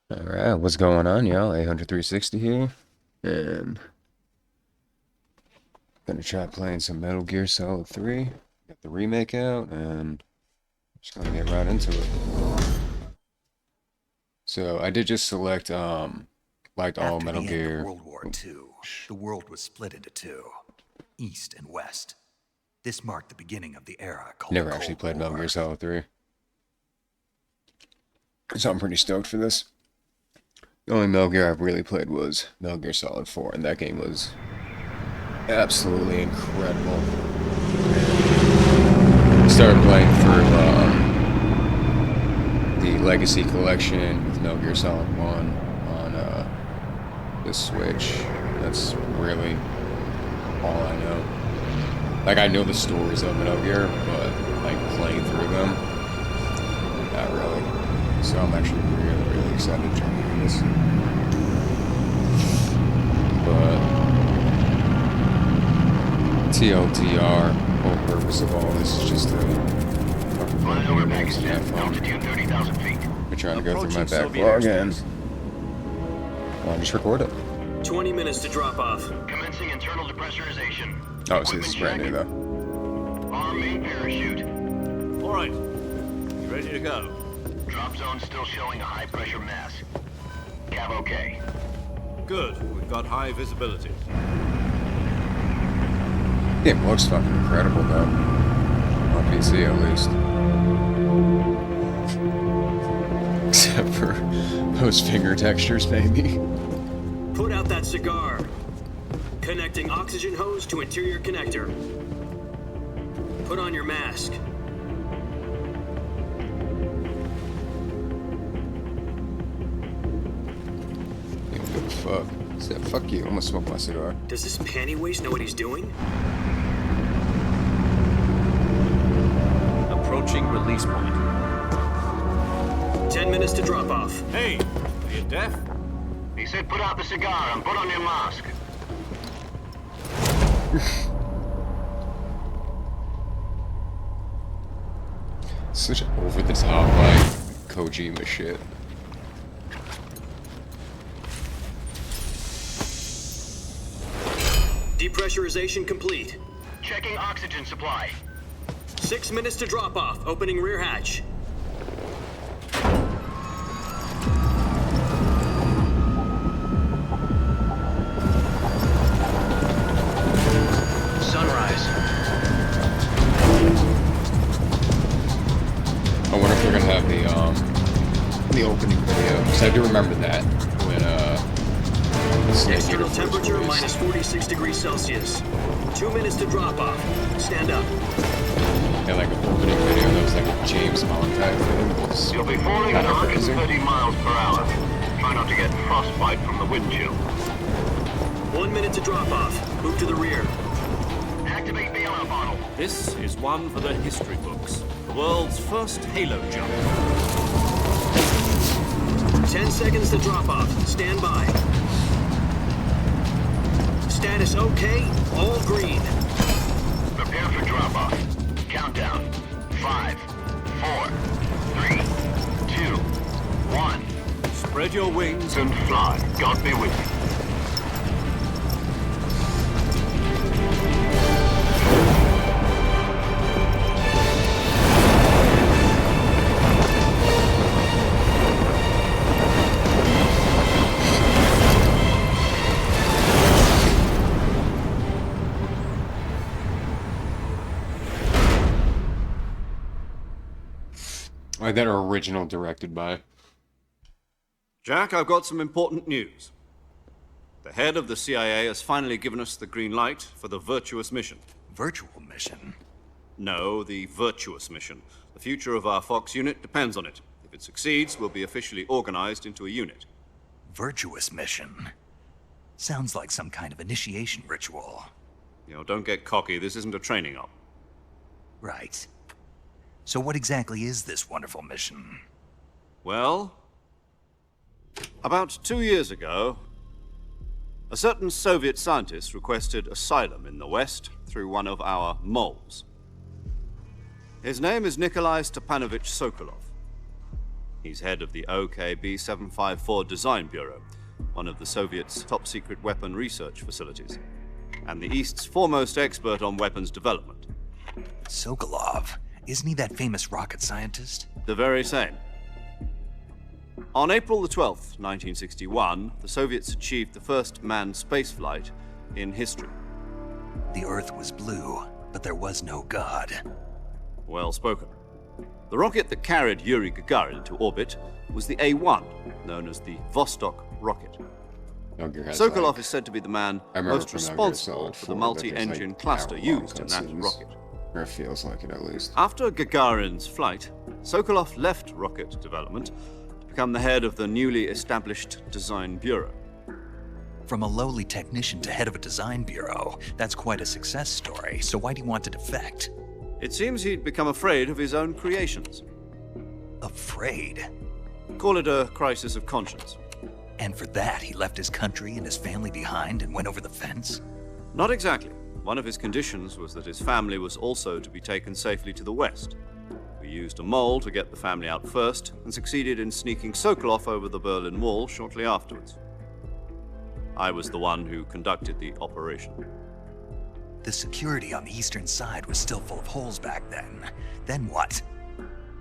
Alright, what's going on, y'all? 800 here, and gonna try playing some Metal Gear Solid 3. Got the remake out, and just gonna get right into it. So I did just select liked all After Metal the end Gear. of World War II, the world was split into two, East and West. This marked the beginning of the era called Never the actually Cold played Metal War. Gear Solid 3, so I'm pretty stoked for this. The only Metal Gear I've really played was Metal Gear Solid 4, and that game was absolutely incredible. Started playing through the Legacy Collection with Metal Gear Solid 1 on the Switch. That's really all I know. Like, I know the stories of Metal Gear, but like playing through them, not really. So I'm actually really excited to try to do this. But TLDR, whole purpose of all this is just to Flying over Pakistan, altitude 30,000 feet. I'm trying to go through my backlog and just record it. 20 minutes to drop off. Commencing internal depressurization. Oh, so this is brand new though. Arm main parachute. All right. You ready to go? Drop zone still showing a high pressure mass. Cav okay. Good. We've got high visibility. Game looks fucking incredible though. On PC at least. Except for those finger textures, maybe. Put out that cigar. Connecting oxygen hose to interior connector. Put on your mask. Give a fuck. Said, fuck you, I'm gonna smoke my cigar. Does this panty waste know what he's doing? Approaching release point. 10 minutes to drop off. Hey, are you deaf? He said put out the cigar and put on your mask. Such over the top, like, Kojima shit. Depressurization complete. Checking oxygen supply. 6 minutes to drop off. Opening rear hatch. Sunrise. I wonder if they're gonna have the opening video. Because I do remember that when Snake Eater External first temperature released. minus 46 degrees Celsius. 2 minutes to drop off. Stand up. Yeah, like an opening video that was like a James Bond type thing. It's You'll be falling at kinda crazy. 130 miles per hour. Try not to get frostbite from the wind chill. 1 minute to drop off. Move to the rear. Activate the air bottle. This is one for the history books. The world's first Halo jump. 10 seconds to drop off. Stand by. Status okay. All green. Prepare for drop off. Countdown. 5, 4, 3, 2, 1. Spread your wings And fly. God be with you. Like that original directed by. Jack, I've got some important news. The head of the CIA has finally given us the green light for the virtuous mission. Virtual mission? No, the virtuous mission. The future of our Fox unit depends on it. If it succeeds, we'll be officially organized into a unit. Virtuous mission? Sounds like some kind of initiation ritual. Don't get cocky. This isn't a training op. Right. So what exactly is this wonderful mission? Well, about 2 years ago, a certain Soviet scientist requested asylum in the West through one of our moles. His name is Nikolai Stepanovich Sokolov. He's head of the OKB-754 Design Bureau, one of the Soviets' top-secret weapon research facilities, and the East's foremost expert on weapons development. Sokolov, isn't he that famous rocket scientist? The very same. On April the 12th, 1961, the Soviets achieved the first manned spaceflight in history. The Earth was blue, but there was no God. Well spoken. The rocket that carried Yuri Gagarin to orbit was the A-1, known as the Vostok rocket. Metal Gear has, Sokolov like, is said to be the man I remember most from Metal Gear responsible Solid for 4 the that multi-engine there's, like, cluster hour-long used in that cutscenes. rocket. Or it feels like it, at least. After Gagarin's flight, Sokolov left rocket development to become the head of the newly established Design Bureau. From a lowly technician to head of a design bureau, that's quite a success story, so why'd he want to defect? It seems he'd become afraid of his own creations. Afraid? Call it a crisis of conscience. And for that, he left his country and his family behind and went over the fence? Not exactly. One of his conditions was that his family was also to be taken safely to the west. We used a mole to get the family out first and succeeded in sneaking Sokolov over the Berlin Wall shortly afterwards. I was the one who conducted the operation. The security on the eastern side was still full of holes back then. Then what?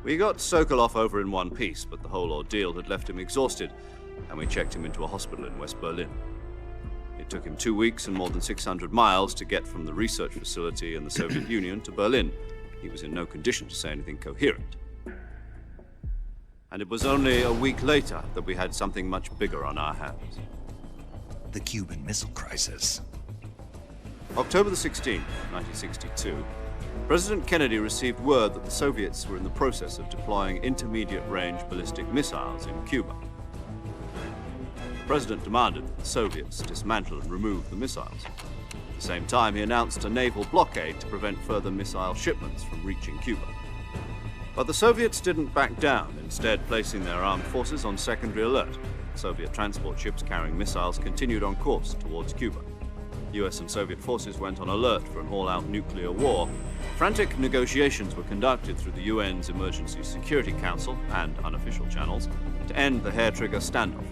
We got Sokolov over in one piece, but the whole ordeal had left him exhausted, and we checked him into a hospital in West Berlin. It took him 2 weeks and more than 600 miles to get from the research facility in the Soviet Union to Berlin. He was in no condition to say anything coherent. And it was only a week later that we had something much bigger on our hands. The Cuban Missile Crisis. October the 16th, 1962, President Kennedy received word that the Soviets were in the process of deploying intermediate-range ballistic missiles in Cuba. The President demanded that the Soviets dismantle and remove the missiles. At the same time, he announced a naval blockade to prevent further missile shipments from reaching Cuba. But the Soviets didn't back down, instead placing their armed forces on secondary alert. Soviet transport ships carrying missiles continued on course towards Cuba. US and Soviet forces went on alert for an all-out nuclear war. Frantic negotiations were conducted through the UN's Emergency Security Council and unofficial channels to end the hair-trigger standoff.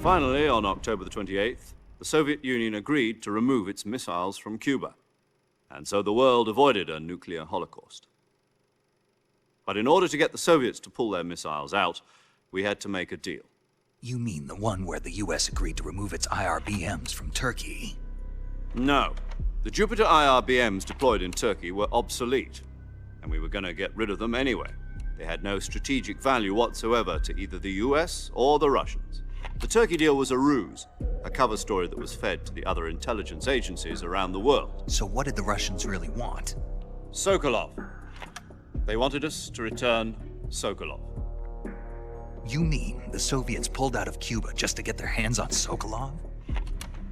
Finally, on October the 28th, the Soviet Union agreed to remove its missiles from Cuba, and so the world avoided a nuclear holocaust. But in order to get the Soviets to pull their missiles out, we had to make a deal. You mean the one where the US agreed to remove its IRBMs from Turkey? No. The Jupiter IRBMs deployed in Turkey were obsolete, and we were going to get rid of them anyway. They had no strategic value whatsoever to either the US or the Russians. The Turkey deal was a ruse, a cover story that was fed to the other intelligence agencies around the world. So what did the Russians really want? Sokolov. They wanted us to return Sokolov. You mean the Soviets pulled out of Cuba just to get their hands on Sokolov?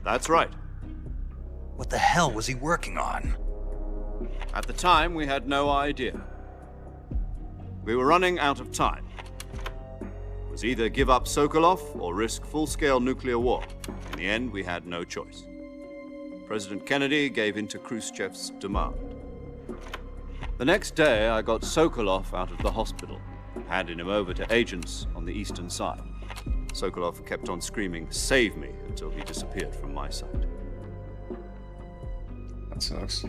That's right. What the hell was he working on? At the time, we had no idea. We were running out of time. It was either give up Sokolov or risk full-scale nuclear war. In the end, we had no choice. President Kennedy gave in to Khrushchev's demand. The next day, I got Sokolov out of the hospital, handing him over to agents on the eastern side. Sokolov kept on screaming, "Save me," until he disappeared from my sight. That sucks.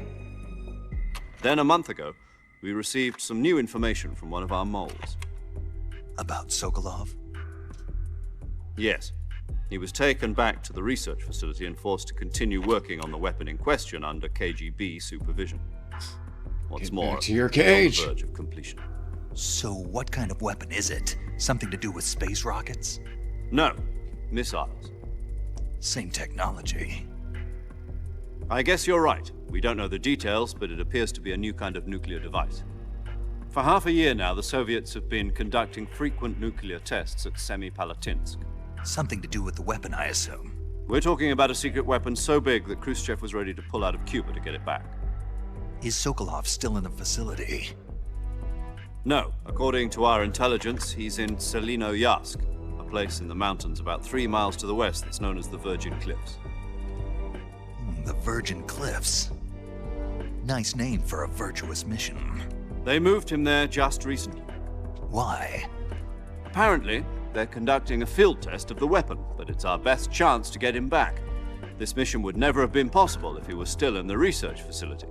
Then, a month ago, we received some new information from one of our moles. About Sokolov? Yes. He was taken back to the research facility and forced to continue working on the weapon in question under KGB supervision. What's Get more, back to your it's on cage. the verge of completion. So what kind of weapon is it? Something to do with space rockets? No, missiles. Same technology. I guess you're right. We don't know the details, but it appears to be a new kind of nuclear device. For half a year now, the Soviets have been conducting frequent nuclear tests at Semipalatinsk. Something to do with the weapon, I assume. We're talking about a secret weapon so big that Khrushchev was ready to pull out of Cuba to get it back. Is Sokolov still in the facility? No, according to our intelligence, he's in Selino-Yarsk, a place in the mountains about 3 miles to the west that's known as the Virgin Cliffs. The Virgin Cliffs. Nice name for a virtuous mission. They moved him there just recently. Why? Apparently, they're conducting a field test of the weapon, but it's our best chance to get him back. This mission would never have been possible if he was still in the research facility.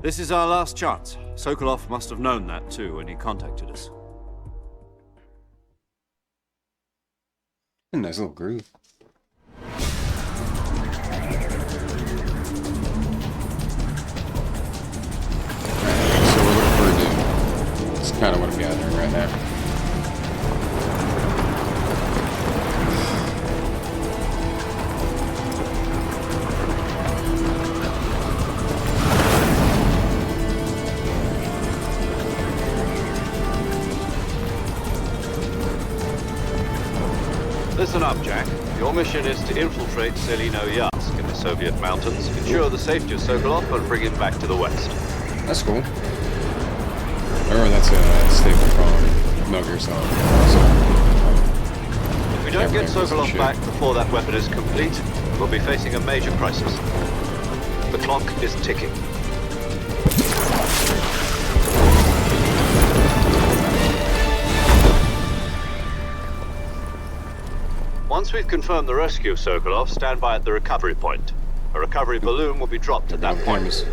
This is our last chance. Sokolov must have known that too when he contacted us. A nice little groove. So we're looking for a dude. That's kind of what I'm gathering right now. Listen up, Jack. Your mission is to infiltrate Selino-Yatsk in the Soviet mountains, ensure the safety of Sokolov, and bring him back to the west. That's cool. Remember, that's a staple from Metal Gear Solid. If we don't get Sokolov back before that weapon is complete, we'll be facing a major crisis. The clock is ticking. Once we've confirmed the rescue of Sokolov, stand by at the recovery point. A recovery balloon will be dropped at that point.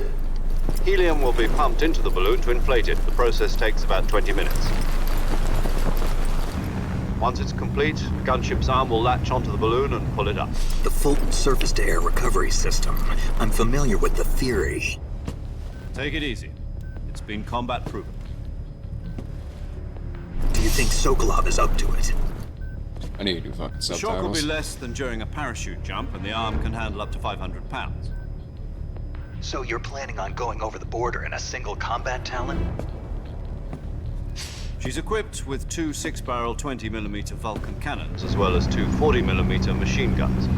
Helium will be pumped into the balloon to inflate it. The process takes about 20 minutes. Once it's complete, the gunship's arm will latch onto the balloon and pull it up. The Fulton surface-to-air recovery system. I'm familiar with the theory. Take it easy. It's been combat proven. Do you think Sokolov is up to it? I need to do fucking The shock will be subtitles. less than during a parachute jump, and the arm can handle up to 500 pounds. So you're planning on going over the border in a single combat Talon? She's equipped with two 6-barrel 20mm Vulcan cannons, as well as two 40mm machine guns.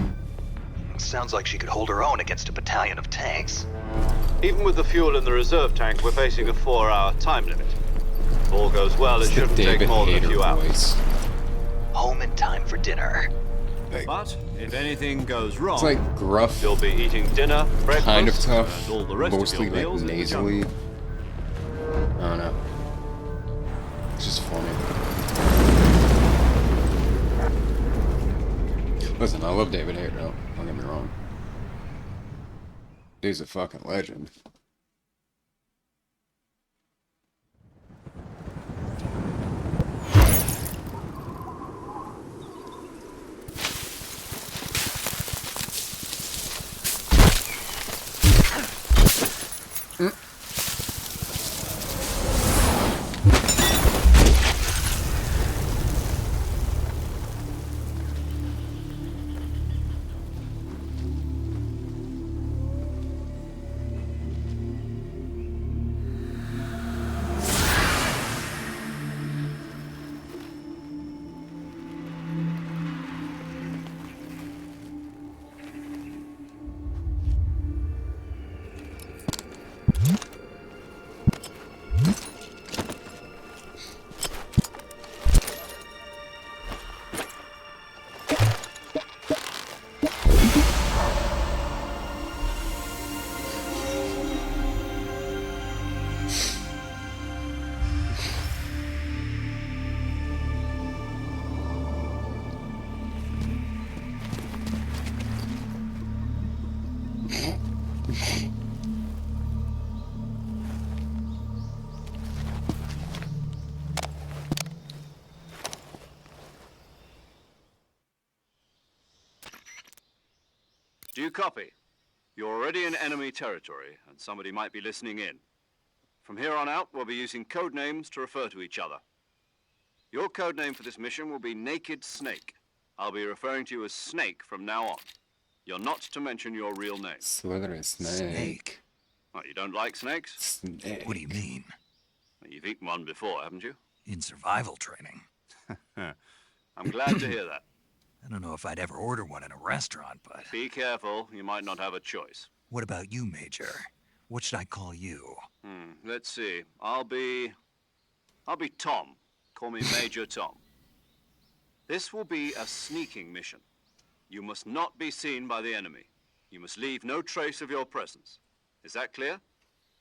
Sounds like she could hold her own against a battalion of tanks. Even with the fuel in the reserve tank, we're facing a 4-hour time limit. If all goes well, it It's the shouldn't take David more than a Hayter few hours. voice. Home in time for dinner. Like, But if anything goes wrong, it's like gruff, you'll be eating dinner, breakfast, kind of tough, and all the rest mostly of your like meals in the nasally. jungle. I don't know. It's just funny. Listen, I love David Hayter. Don't get me wrong. Dude's a fucking legend. Do you copy? You're already in enemy territory, and somebody might be listening in. From here on out, we'll be using code names to refer to each other. Your code name for this mission will be Naked Snake. I'll be referring to you as Snake from now on. You're not to mention your real name. Slytherin snake. Oh, you don't like snakes? Snake. What do you mean? Well, you've eaten one before, haven't you? In survival training. I'm glad to hear that. I don't know if I'd ever order one in a restaurant, but... Be careful, you might not have a choice. What about you, Major? What should I call you? Let's see. I'll be Tom. Call me Major Tom. This will be a sneaking mission. You must not be seen by the enemy. You must leave no trace of your presence. Is that clear?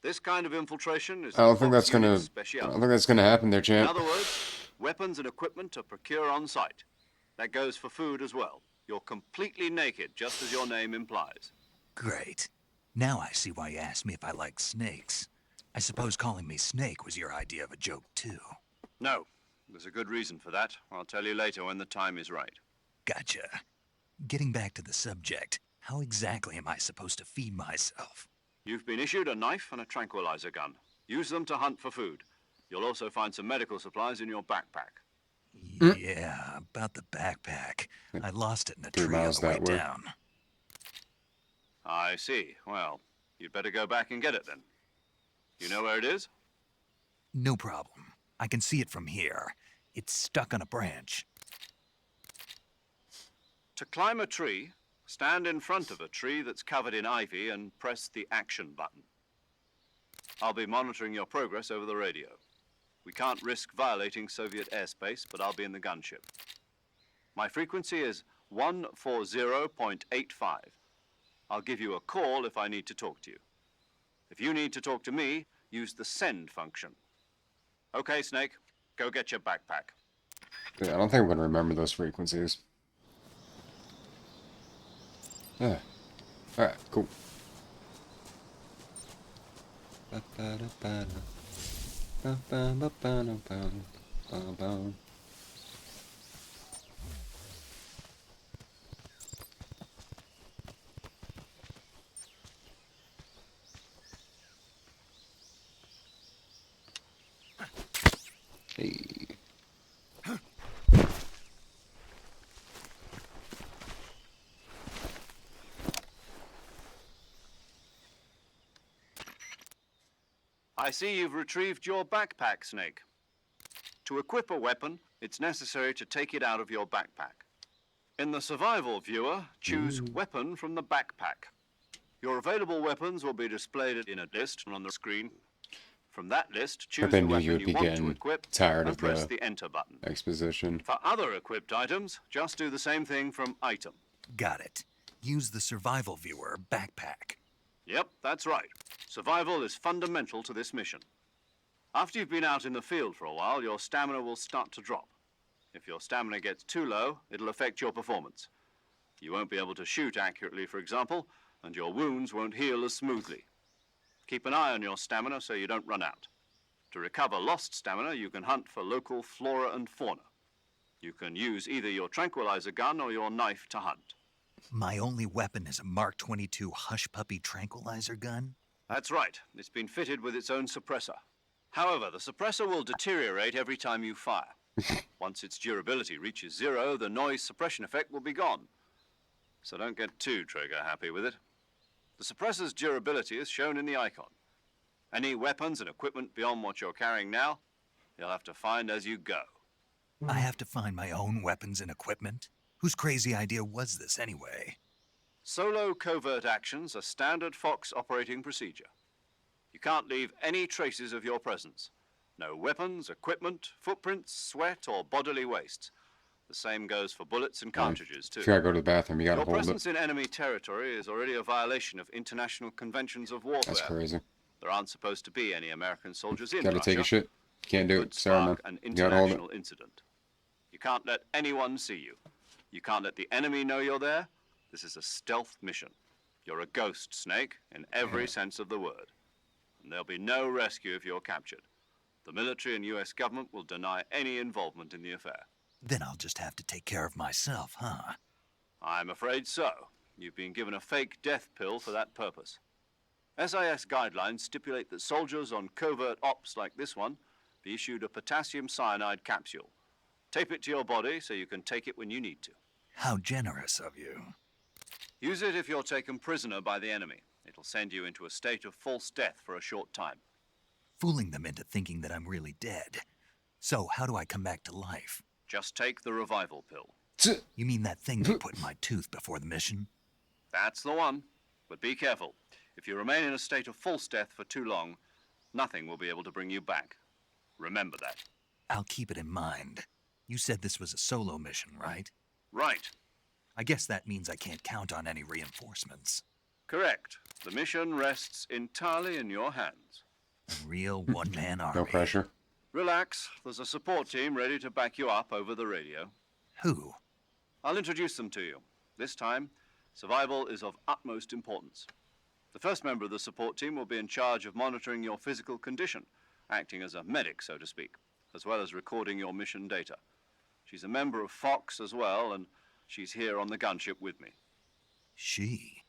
This kind of infiltration is I don't think that's gonna. I speciality. don't think that's gonna happen there, In champ. other words, weapons and equipment to procure on site. That goes for food as well. You're completely naked, just as your name implies. Great. Now I see why you asked me if I like snakes. I suppose calling me Snake was your idea of a joke, too. No, there's a good reason for that. I'll tell you later when the time is right. Gotcha. Getting back to the subject, how exactly am I supposed to feed myself? You've been issued a knife and a tranquilizer gun. Use them to hunt for food. You'll also find some medical supplies in your backpack. Yeah, about the backpack. I lost it in a 3 tree on miles the way that way. down. I see. Well, you'd better go back and get it then. You know where it is? No problem. I can see it from here. It's stuck on a branch. To climb a tree, stand in front of a tree that's covered in ivy and press the action button. I'll be monitoring your progress over the radio. We can't risk violating Soviet airspace, but I'll be in the gunship. My frequency is 140.85. I'll give you a call if I need to talk to you. If you need to talk to me, use the send function. Okay, Snake, go get your backpack. Yeah, I don't think I'm going to remember those frequencies. Yeah. Alright, cool. Hey. I see you've retrieved your backpack, Snake. To equip a weapon, it's necessary to take it out of your backpack. In the survival viewer, choose Weapon from the backpack. Your available weapons will be displayed in a list on the screen. From that list, choose they the knew you weapon would be want to getting equip tired and of press the the Enter button. exposition. For other equipped items, just do the same thing from Item. Got it. Use the survival viewer backpack. Yep, that's right. Survival is fundamental to this mission. After you've been out in the field for a while, your stamina will start to drop. If your stamina gets too low, it'll affect your performance. You won't be able to shoot accurately, for example, and your wounds won't heal as smoothly. Keep an eye on your stamina so you don't run out. To recover lost stamina, you can hunt for local flora and fauna. You can use either your tranquilizer gun or your knife to hunt. My only weapon is a Mark 22 Hush Puppy tranquilizer gun? That's right. It's been fitted with its own suppressor. However, the suppressor will deteriorate every time you fire. Once its durability reaches 0, the noise suppression effect will be gone. So don't get too trigger happy with it. The suppressor's durability is shown in the icon. Any weapons and equipment beyond what you're carrying now, you'll have to find as you go. I have to find my own weapons and equipment? Whose crazy idea was this, anyway? Solo covert actions are standard Fox operating procedure. You can't leave any traces of your presence. No weapons, equipment, footprints, sweat, or bodily waste. The same goes for bullets and cartridges, too. If you gotta go to the bathroom, you gotta Your hold presence it. in enemy territory is already a violation of international conventions of warfare. That's crazy. There aren't supposed to be any American soldiers in Gotta Russia. take a shit. Can't do Could it. Sorry, man. spark an You gotta hold it. international incident. You can't let anyone see you. You can't let the enemy know you're there. This is a stealth mission. You're a ghost, Snake, in every sense of the word. And there'll be no rescue if you're captured. The military and US government will deny any involvement in the affair. Then I'll just have to take care of myself, huh? I'm afraid so. You've been given a fake death pill for that purpose. SIS guidelines stipulate that soldiers on covert ops like this one be issued a potassium cyanide capsule. Tape it to your body so you can take it when you need to. How generous of you. Use it if you're taken prisoner by the enemy. It'll send you into a state of false death for a short time. Fooling them into thinking that I'm really dead. So, how do I come back to life? Just take the revival pill. You mean that thing they put in my tooth before the mission? That's the one. But be careful. If you remain in a state of false death for too long, nothing will be able to bring you back. Remember that. I'll keep it in mind. You said this was a solo mission, right? Right. I guess that means I can't count on any reinforcements. Correct. The mission rests entirely in your hands. A real one-man army. No pressure. Relax. There's a support team ready to back you up over the radio. Who? I'll introduce them to you. This time, survival is of utmost importance. The first member of the support team will be in charge of monitoring your physical condition, acting as a medic, so to speak, as well as recording your mission data. She's a member of Fox as well, and she's here on the gunship with me. She?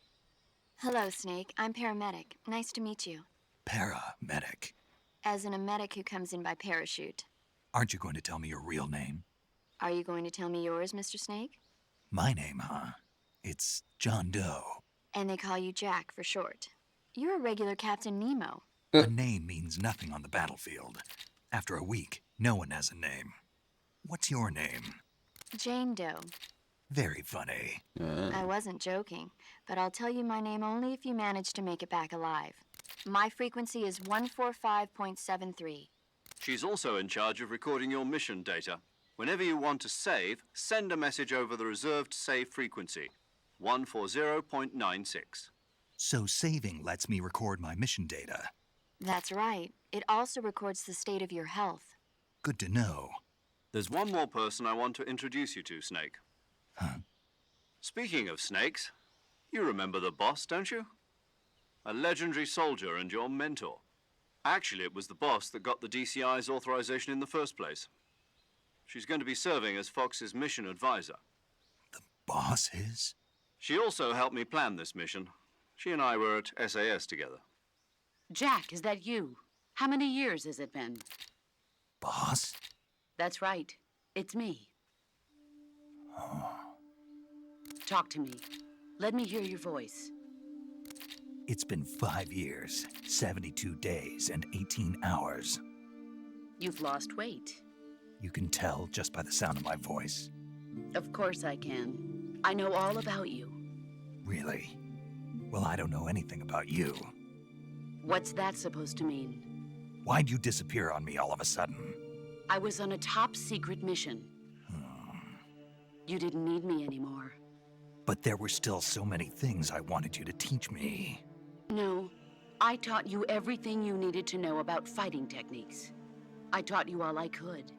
Hello, Snake. I'm paramedic. Nice to meet you. Paramedic. As in a medic who comes in by parachute. Aren't you going to tell me your real name? Are you going to tell me yours, Mr. Snake? My name, huh? It's John Doe. And they call you Jack for short. You're a regular Captain Nemo. A name means nothing on the battlefield. After a week, no one has a name. What's your name? Jane Doe. Very funny. I wasn't joking, but I'll tell you my name only if you manage to make it back alive. My frequency is 145.73. She's also in charge of recording your mission data. Whenever you want to save, send a message over the reserved save frequency, 140.96. So saving lets me record my mission data. That's right. It also records the state of your health. Good to know. There's one more person I want to introduce you to, Snake. Huh? Speaking of snakes, you remember the boss, don't you? A legendary soldier and your mentor. Actually, it was the boss that got the DCI's authorization in the first place. She's going to be serving as Fox's mission advisor. The boss is? She also helped me plan this mission. She and I were at SAS together. Jack, is that you? How many years has it been? Boss? That's right. It's me. Talk to me. Let me hear your voice. It's been 5 years, 72 days, and 18 hours. You've lost weight. You can tell just by the sound of my voice. Of course I can. I know all about you. Really? Well, I don't know anything about you. What's that supposed to mean? Why'd you disappear on me all of a sudden? I was on a top secret mission. You didn't need me anymore. But there were still so many things I wanted you to teach me. No, I taught you everything you needed to know about fighting techniques. I taught you all I could.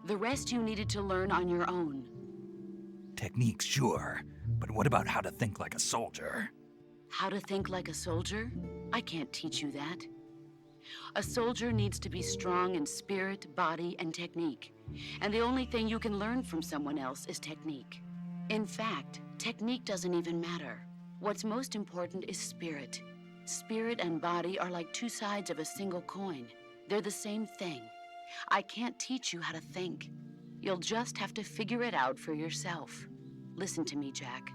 The rest you needed to learn on your own. Techniques, sure. But what about how to think like a soldier? How to think like a soldier? I can't teach you that. A soldier needs to be strong in spirit, body, and technique. And the only thing you can learn from someone else is technique. In fact, technique doesn't even matter. What's most important is spirit. Spirit and body are like two sides of a single coin. They're the same thing. I can't teach you how to think. You'll just have to figure it out for yourself. Listen to me, Jack.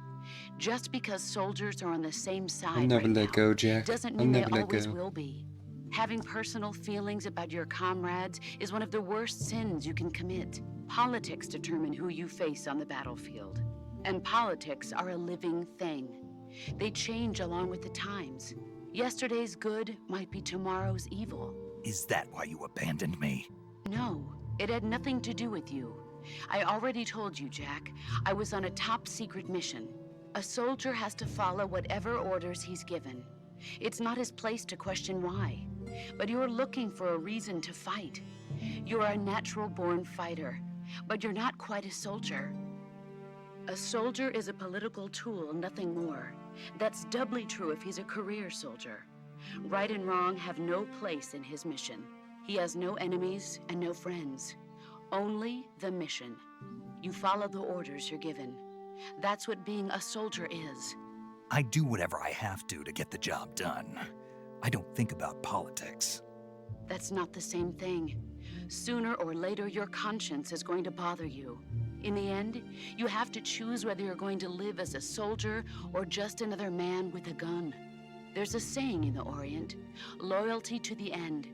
Just because soldiers are on the same side I'll never right let now go, Jack. doesn't I'll mean they never let always go. will be. Having personal feelings about your comrades is one of the worst sins you can commit. Politics determine who you face on the battlefield. And politics are a living thing. They change along with the times. Yesterday's good might be tomorrow's evil. Is that why you abandoned me? No, it had nothing to do with you. I already told you, Jack. I was on a top secret mission. A soldier has to follow whatever orders he's given. It's not his place to question why. But you're looking for a reason to fight. You're a natural-born fighter, but you're not quite a soldier. A soldier is a political tool, nothing more. That's doubly true if he's a career soldier. Right and wrong have no place in his mission. He has no enemies and no friends. Only the mission. You follow the orders you're given. That's what being a soldier is. I do whatever I have to get the job done. I don't think about politics. That's not the same thing. Sooner or later, your conscience is going to bother you. In the end, you have to choose whether you're going to live as a soldier or just another man with a gun. There's a saying in the Orient, loyalty to the end.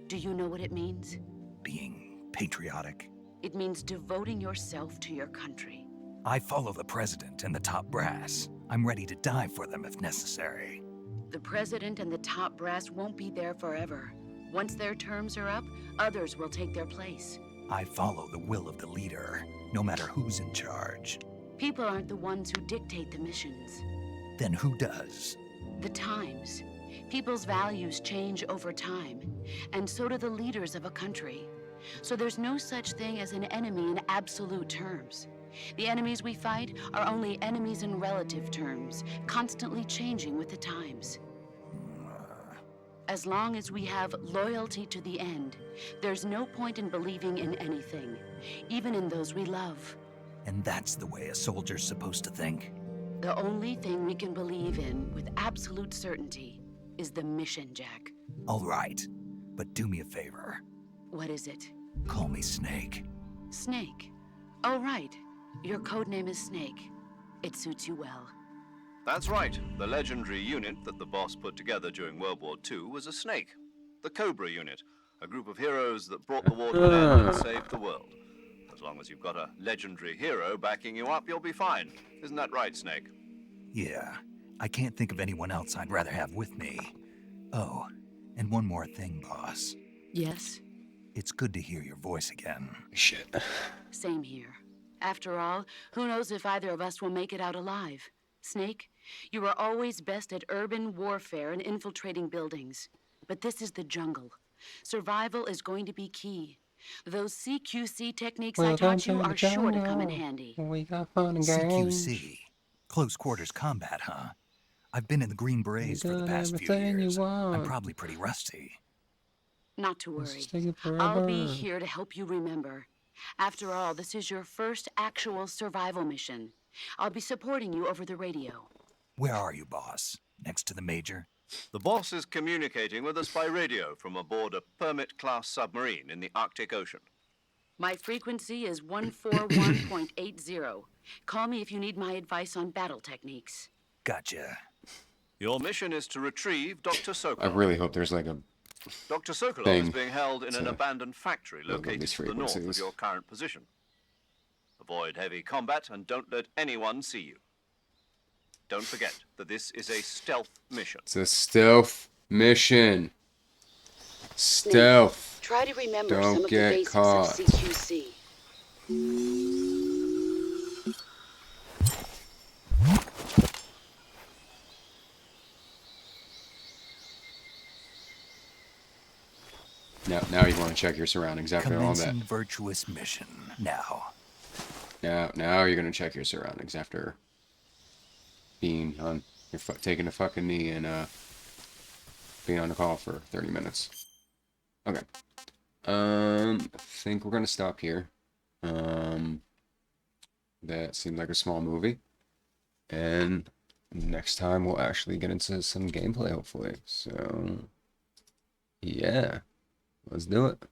Do you know what it means? Being patriotic. It means devoting yourself to your country. I follow the president and the top brass. I'm ready to die for them if necessary. The president and the top brass won't be there forever. Once their terms are up, others will take their place. I follow the will of the leader, no matter who's in charge. People aren't the ones who dictate the missions. Then who does? The times. People's values change over time, and so do the leaders of a country. So there's no such thing as an enemy in absolute terms. The enemies we fight are only enemies in relative terms, constantly changing with the times. As long as we have loyalty to the end, there's no point in believing in anything, even in those we love. And that's the way a soldier's supposed to think? The only thing we can believe in with absolute certainty is the mission, Jack. All right, but do me a favor. What is it? Call me Snake. Snake. Oh, right. Your codename is Snake. It suits you well. That's right. The legendary unit that the boss put together during World War II was a snake. The Cobra unit, a group of heroes that brought the war to an end and saved the world. As long as you've got a legendary hero backing you up, you'll be fine. Isn't that right, Snake? Yeah, I can't think of anyone else I'd rather have with me. Oh, and one more thing, boss. Yes? It's good to hear your voice again. Shit. Same here. After all, who knows if either of us will make it out alive? Snake, you are always best at urban warfare and infiltrating buildings. But this is the jungle. Survival is going to be key. Those CQC techniques I taught you are sure to come in handy. We got fun and games. CQC. Close quarters combat, huh? I've been in the Green Berets for the past few everything you years. I'm want. probably pretty rusty. Not to worry. Let's take it I'll be forever. here to help you remember. After all, this is your first actual survival mission. I'll be supporting you over the radio. Where are you, boss? Next to the Major? The boss is communicating with us by radio from aboard a Permit-class submarine in the Arctic Ocean. My frequency is 141.80. Call me if you need my advice on battle techniques. Gotcha. Your mission is to retrieve Dr. I Sokolov. really hope there's like a Dr. Sokolov thing is being held in an to abandoned factory look at located these to the north of frequencies. your current position. Avoid heavy combat and don't let anyone see you. Don't forget that this is a stealth mission. It's a stealth mission. Stealth. Try to remember Don't some of the get basics caught. of CQC. Now you want to check your surroundings after all that. Commencing virtuous mission. Now. Now you're gonna check your surroundings after being on taking a fucking knee and being on the call for 30 minutes. Okay. I think we're gonna stop here. That seems like a small movie, and next time we'll actually get into some gameplay, hopefully. So yeah, let's do it.